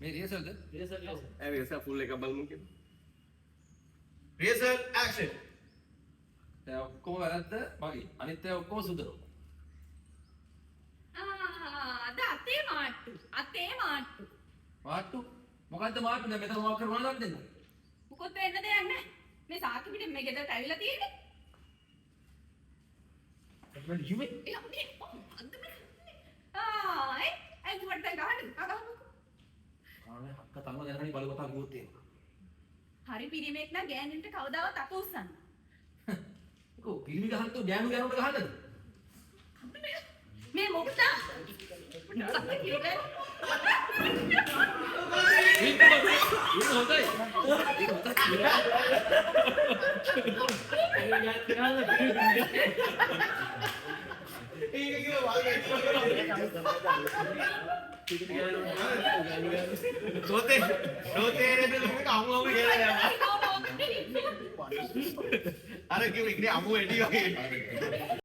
මේ රියසල්ද? Rehearsal full එක බලමු කියලා. Rehearsal action. දැන් ඔක්කොම වැරද්ද මගේ. අනිත් ඒවා ඔක්කොම සුදරෝ. අද අතේ මාට්ටු. මාට්ටු මොකද්ද මාට්ටු? දැන් මෙතන මොකක් කරනවද දෙන්න? මොකොත් වෙන්න දෙයක් නැහැ. මේ සාකි පිටින් මේ ගෙදරට ඇවිල්ලා තියෙන්නේ. මම යුවේ. ඒ දුවට ගහන්න. ආනේ අක්ක තම දැනගනි බලවතා ගියොත් එහෙම. හරි පිරිමේක් නම් ගෑනින්ට කවදාවත් අත උස්සන්න. කො පිරිමි ගහන්න තෝ ගෑනුට ගහන්නද? මේ මොකද? අර කිව්ව ඉන්නේ අමු එඩි වගේ.